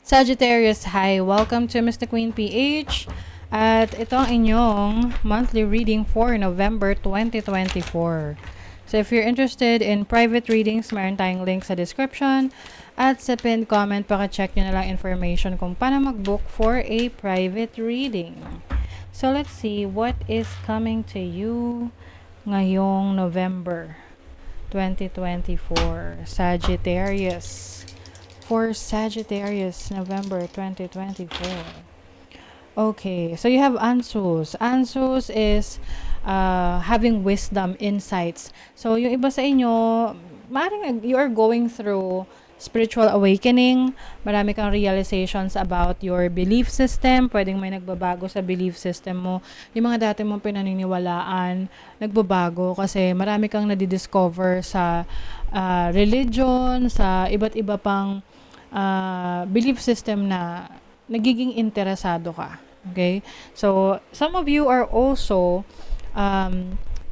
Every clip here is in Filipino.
Sagittarius, hi! Welcome to Mr. Queen PH. At ito ang inyong monthly reading for November 2024. So if you're interested in private readings, meron tayong link sa description. At sa pinned comment, paka-check nyo na lang information kung paano mag-book for a private reading. So let's see what is coming to you ngayong November 2024. Sagittarius. For Sagittarius, November 2024. Okay, so you have Ansus. Ansus is having wisdom, insights. So yung iba sa inyo, maaaring you are going through spiritual awakening. Marami kang realizations about your belief system. Pwedeng may nagbabago sa belief system mo. Yung mga dati mong pinaniniwalaan, nagbabago kasi marami kang nadidiscover sa religion, sa iba't iba pang belief system na nagiging interesado ka. Okay? So, some of you are also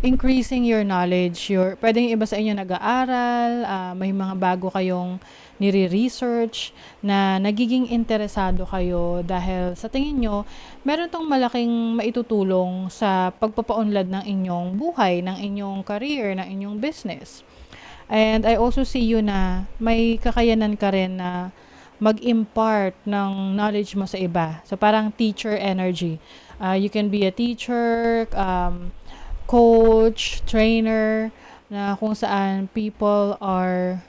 increasing your knowledge. Pwedeng iba sa inyo nag-aaral, may mga bago kayong nire-research na nagiging interesado kayo dahil sa tingin nyo, meron tong malaking maitutulong sa pagpapaunlad ng inyong buhay, ng inyong career, ng inyong business. And I also see you na may kakayanan ka rin na mag-impart ng knowledge mo sa iba. So, parang teacher energy. You can be a teacher, coach, trainer, na kung saan people are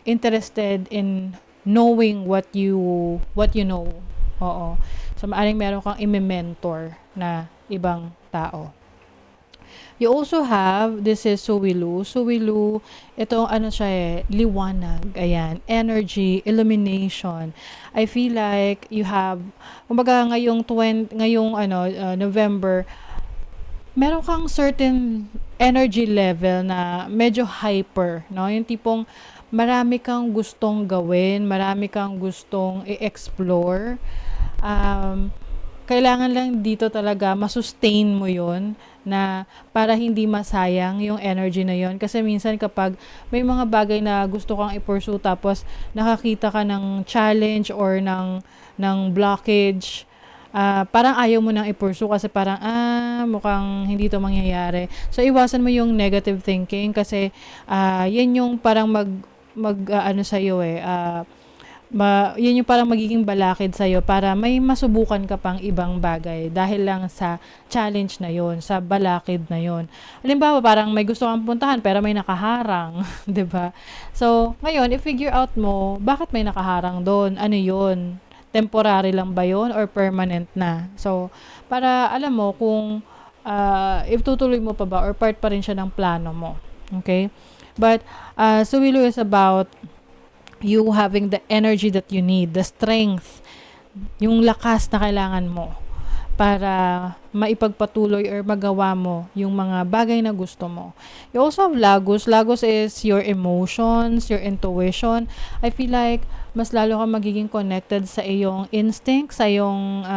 interested in knowing what you know. Oo. So, maaaring meron kang i-mentor na ibang tao. You also have, this is Suwilu. Suwilu, ito ano siya liwanag, ayan, energy, illumination. I feel like you have, kumbaga ngayong November, meron kang certain energy level na medyo hyper, no? Yung tipong marami kang gustong gawin, marami kang gustong i-explore. Kailangan lang dito talaga masustain mo yon na para hindi masayang yung energy na yon. Kasi minsan kapag may mga bagay na gusto kang i-pursue tapos nakakita ka ng challenge or ng blockage, parang ayaw mo nang i-pursue kasi parang mukhang hindi to mangyayari. So iwasan mo yung negative thinking kasi yan yung parang sa'yo yun yung parang magiging balakid sa'yo para may masubukan ka pang ibang bagay dahil lang sa challenge na yon, sa balakid na yon. Halimbawa, parang may gusto kang puntahan pero may nakaharang, 'di ba? So, ngayon, i-figure out mo, bakit may nakaharang doon? Ano yon? Temporary lang ba yon or permanent na? So, para alam mo kung itutuloy mo pa ba or part pa rin siya ng plano mo. Okay? But, Suwilu is about you having the energy that you need, the strength, yung lakas na kailangan mo para maipagpatuloy or magawa mo yung mga bagay na gusto mo. You also have Lagos. Lagos is your emotions, your intuition. I feel like mas lalo ka magiging connected sa iyong instinct, sa iyong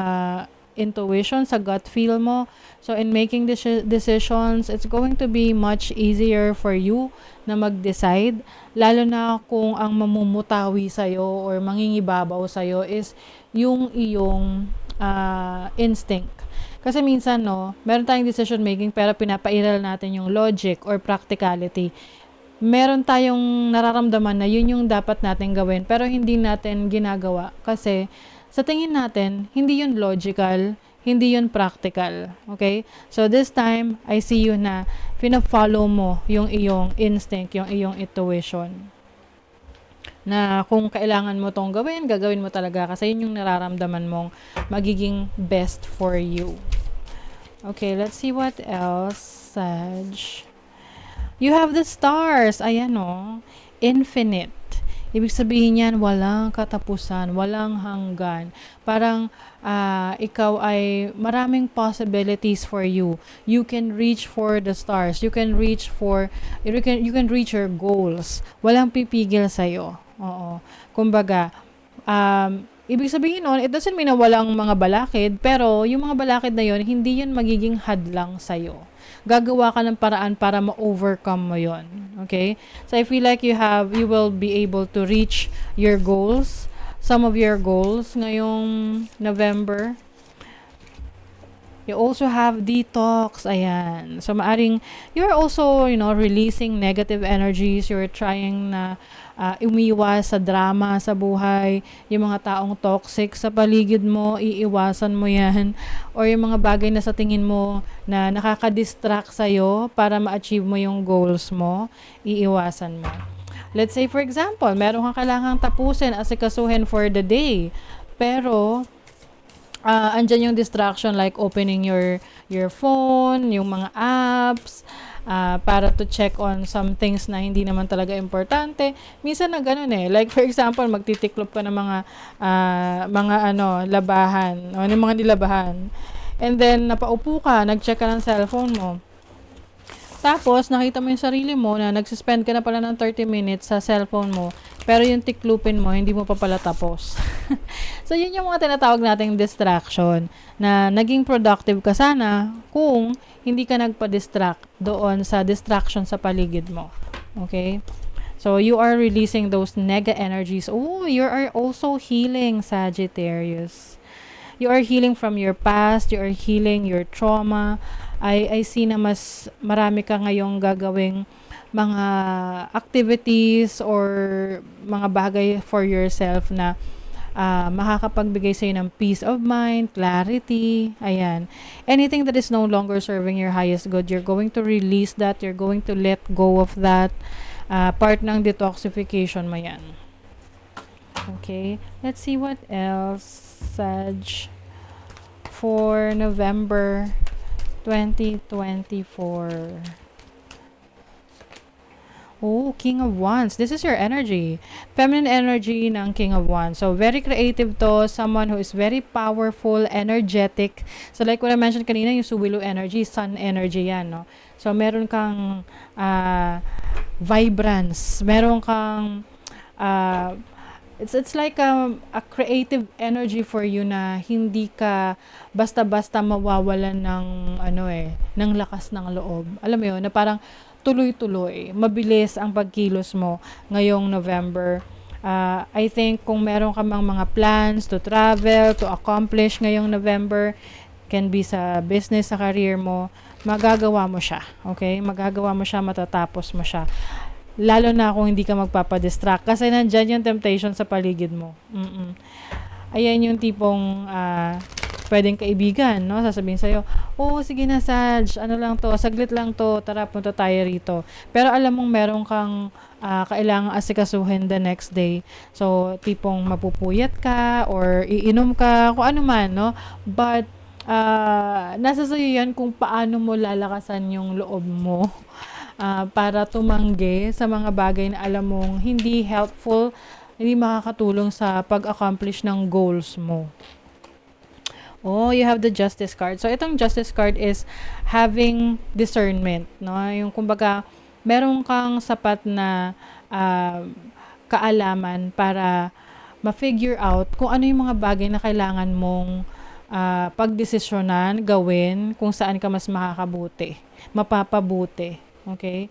intuition, sa gut feel mo. So, in making decisions, it's going to be much easier for you na mag-decide. Lalo na kung ang mamumutawi sa'yo or mangingibabaw sa'yo is yung iyong instinct. Kasi minsan, meron tayong decision making pero pinapairal natin yung logic or practicality. Meron tayong nararamdaman na yun yung dapat natin gawin pero hindi natin ginagawa kasi sa tingin natin, hindi yun logical, hindi yun practical. Okay? So, this time, I see you na pina-follow mo yung iyong instinct, yung iyong intuition. Na kung kailangan mo tong gagawin mo talaga kasi yun yung nararamdaman mong magiging best for you. Okay, let's see what else, Sag. You have the stars. Ayan infinite. Ibig sabihin yan, walang katapusan, walang hanggan. Parang ikaw ay maraming possibilities for you. You can reach for the stars. You can reach your goals. Walang pipigil sa'yo. Oo. Kumbaga, ibig sabihin it doesn't mean na walang mga balakid, pero yung mga balakid na yon, hindi yun magiging hadlang sa'yo. Gagawa ka ng paraan para ma-overcome mo yon. Okay? So, I feel like you will be able to reach your goals some of your goals ngayong November. You also have detox. Ayan. So, maaring you're also, releasing negative energies. You're trying na umiwas sa drama sa buhay. Yung mga taong toxic sa paligid mo, iiwasan mo yan. Or yung mga bagay na sa tingin mo na nakaka-distract sa'yo para ma-achieve mo yung goals mo, iiwasan mo. Let's say, for example, meron kang kailangang tapusin, asikasuhin for the day. Pero, andyan yung distraction like opening your phone, yung mga apps, para to check on some things na hindi naman talaga importante. Minsan na ganun eh. Like for example, magtitiklop ka ng labahan, o ng mga nilabahan. And then, napaupo ka, nag-check ka ng cellphone mo. Tapos, nakita mo yung sarili mo na nagsuspend ka na pala ng 30 minutes sa cellphone mo, pero yung tiklupin mo, hindi mo pa pala tapos. So, yun yung mga tinatawag nating distraction, na naging productive ka sana kung hindi ka nagpa-distract doon sa distraction sa paligid mo. Okay? So, you are releasing those nega energies. Oh, you are also healing, Sagittarius. You are healing from your past, you are healing your trauma. I see na mas marami ka ngayong gagawing mga activities or mga bagay for yourself na makakapagbigay sa'yo ng peace of mind, clarity, ayan. Anything that is no longer serving your highest good, you're going to release that, you're going to let go of that. Part ng detoxification mo yan. Okay, let's see what else, Sag, for November 2024. Oh, King of Wands. This is your energy. Feminine energy ng King of Wands. So, very creative to. Someone who is very powerful, energetic. So, like what I mentioned kanina, yung Suwilu energy, sun energy yan, no? So, meron kang vibrance. Meron kang it's like a creative energy for you na hindi ka basta-basta mawawalan ng ng lakas ng loob. Alam mo yun, na parang tuloy-tuloy, mabilis ang pagkilos mo ngayong November. I think kung meron ka mang mga plans to travel, to accomplish ngayong November, can be sa business, sa career mo, magagawa mo siya. Okay? Magagawa mo siya, matatapos mo siya. Lalo na kung hindi ka magpapadistract. Kasi nandyan yung temptation sa paligid mo. Ayan yung tipong pwedeng kaibigan, no? Sasabihin sa'yo, oh, sige na, Sag, ano lang to, saglit lang to, tara, punta tayo rito. Pero alam mong meron kang kailangang asikasuhin the next day. So, tipong mapupuyat ka or iinom ka, kung ano man, no? But, nasa sa'yo yan kung paano mo lalakasan yung loob mo. Para tumanggi sa mga bagay na alam mong hindi helpful, hindi makakatulong sa pag-accomplish ng goals mo. Oh, you have the Justice card. So, itong Justice card is having discernment, no? Yung kumbaga, meron kang sapat na kaalaman para ma-figure out kung ano yung mga bagay na kailangan mong pagdesisyonan, gawin, kung saan ka mas makakabuti, mapapabuti. Okay?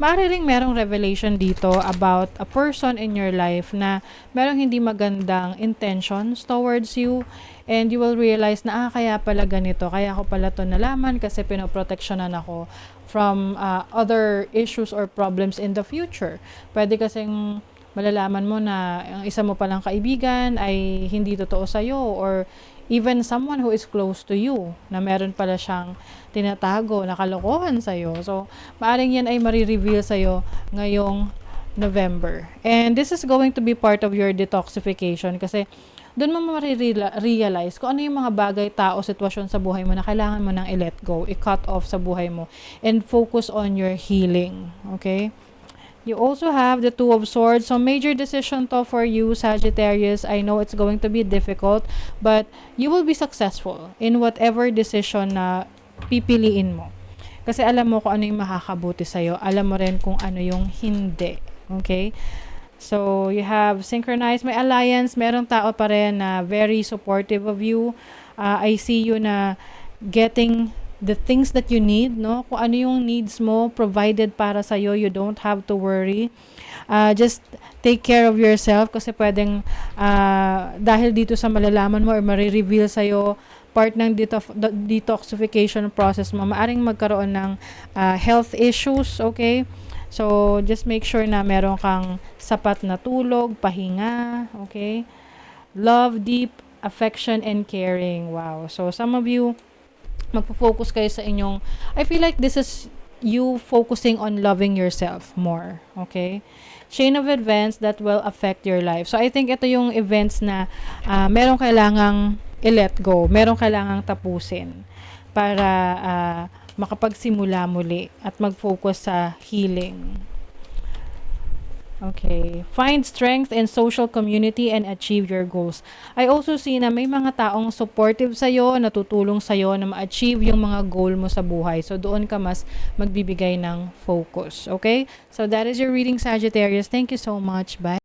Maaari ring merong revelation dito about a person in your life na merong hindi magandang intentions towards you, and you will realize na kaya pala ganito, kaya ako pala to nalaman kasi pinoproteksyonan ako from other issues or problems in the future. Pwede kasing malalaman mo na ang isa mo palang kaibigan ay hindi totoo sa'yo, or even someone who is close to you, na meron pala siyang tinatago na kalokohan sa'yo. So, maaring yan ay marireveal sa'yo ngayong November. And this is going to be part of your detoxification kasi doon mo marirealize kung ano yung mga bagay, tao, sitwasyon sa buhay mo na kailangan mo nang i-let go, i-cut off sa buhay mo, and focus on your healing. Okay? You also have the Two of Swords. So, major decision to for you, Sagittarius. I know it's going to be difficult, but you will be successful in whatever decision na pipiliin mo. Kasi alam mo kung ano yung makakabuti sa'yo. Alam mo rin kung ano yung hindi. Okay? So, you have synchronized. May alliance. Merong tao pa rin na very supportive of you. I see you na getting the things that you need, no? Kung ano yung needs mo, provided para sa'yo, you don't have to worry. Just take care of yourself kasi pwedeng dahil dito sa malalaman mo or marireveal sa'yo, part ng detoxification process mo, maaring magkaroon ng health issues, okay? So, just make sure na meron kang sapat na tulog, pahinga, okay? Love, deep affection, and caring. Wow. So, some of you, magpo-focus kayo sa inyong, I feel like this is you focusing on loving yourself more, okay? Chain of events that will affect your life. So, I think ito yung events na meron kailangang i-let go, meron kailangang tapusin para makapagsimula muli at mag-focus sa healing. Okay. Find strength in social community and achieve your goals. I also see na may mga taong supportive sa'yo, natutulong sa'yo na ma-achieve yung mga goal mo sa buhay. So, doon ka mas magbibigay ng focus. Okay? So, that is your reading, Sagittarius. Thank you so much. Bye.